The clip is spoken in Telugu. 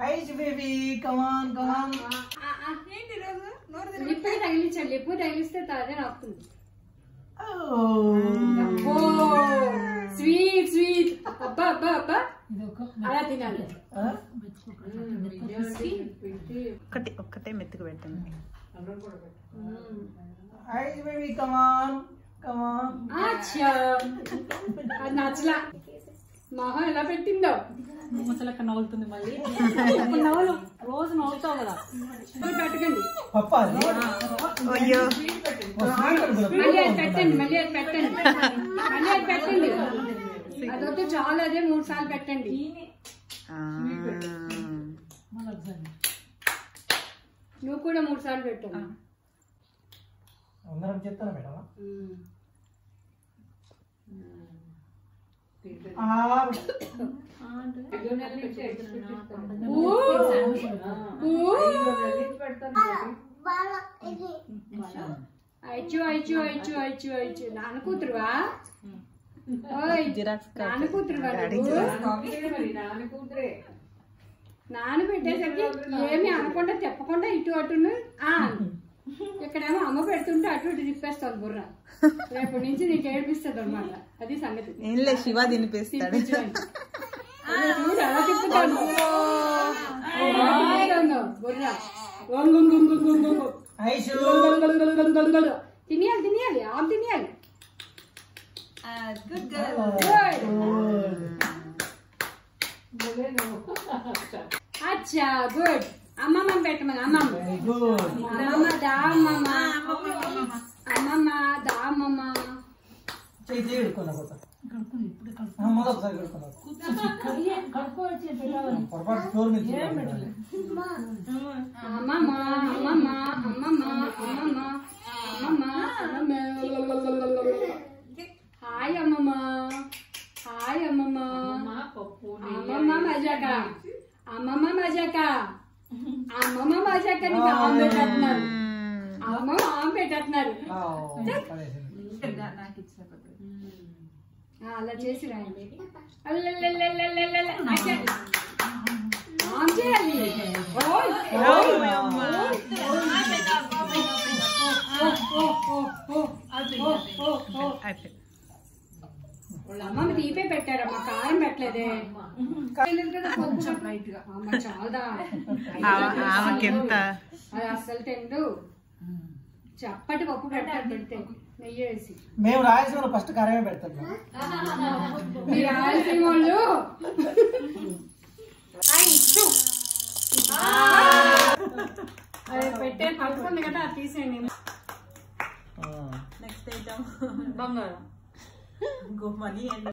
ఐస్ బేబీ కమాన్ కమాన్. ఏంటి రోజు నోరు లిప్పే తగిలించండి. లిప్పు తగిలిస్తే అదే వస్తుంది. Sweet sweet. అబ్బా అబ్బా అబ్బా అలా తినాలి. ఒక్కటే మెత్తుకు పెట్టండి. ఐస్ బేబీ కమాన్ కమాన్. అచ్చా అది నచ్చలా. మొహం ఎలా పెట్టిందో ముసలక్క నవ్వుతుంది. మళ్ళీ నవ్వులు రోజు నవ్వుతావు కదా. పెట్టకండి. అయ్యో మళ్ళీ అది పెట్టండి. మళ్ళీ అది పెట్టండి. మళ్ళీ అది పెట్టండి. అదొద్దు చాలు. అదే 3 సార్లు పెట్టండి. నువ్వు కూడా 3 సార్లు పెట్టాను. అందరం చెప్తాను మేడం. అచ్చు అచ్చు అచ్చు అచ్చు అచ్చు. నాన్న కూతురువా? నాన్న కూతురువా? నాన్న పెట్టేసరికి ఏమి అనకుండా చెప్పకుండా ఇటు అటును. ఇక్కడేమో అమ్మ పెడుతుంటే అటు ఇటు తిప్పేస్తాను బుర్ర. రేపటి నుంచి నీకు ఏడిపిస్తుంది అనమాట. అది సంగతి. ఏంలే శివ తినిపిస్తాడు. చూడు ఎలా తిప్పుతాను బుర్ర. తినేయాలి తినేయాలి. ఆమె తినేయాలి. అచ్చా గుడ్. అమ్మమ్మ పెట్టమని. అమ్మమ్మ అమ్మమ్మ దా అమ్మమ్మ. అమ్మమ్మ దా అమ్మమ్మ. అమ్మమ్మ అమ్మమ్మ అమ్మమ్మ అమ్మమ్మ అమ్మమ్మ. హాయ్ అమ్మమ్మ. హాయ్ అమ్మమ్మ. అమ్మమ్మ మజాక. అమ్మమ్మ మజాక. అమ్మమ్మ మజాక. నీకు ఆమె పెట్టేస్తున్నారు. అమ్మమ్మ ఆమె పెట్టేస్తున్నారు. అలా చేసి రాయండి. ఆమె చేయాలి. అమ్మమ్మ తీపే పెట్టారమ్మా. కారం పెట్టలేదే. కొంచెం లైట్ గా. అమ్మ చాలా ఆమెకెంత అది అస్సలు తిండు. చప్పటి పప్పు పెట్టారు. పెడితే నెయ్యి వేసి. మేము రాయలసీమలో ఫస్ట్ కారమే పెడతాం. మీరు రాయలసీమ వాళ్ళు పెట్టే పడుతుంది కదా. అది తీసేయండి. నెక్స్ట్ ఐటమ్ బంగారం.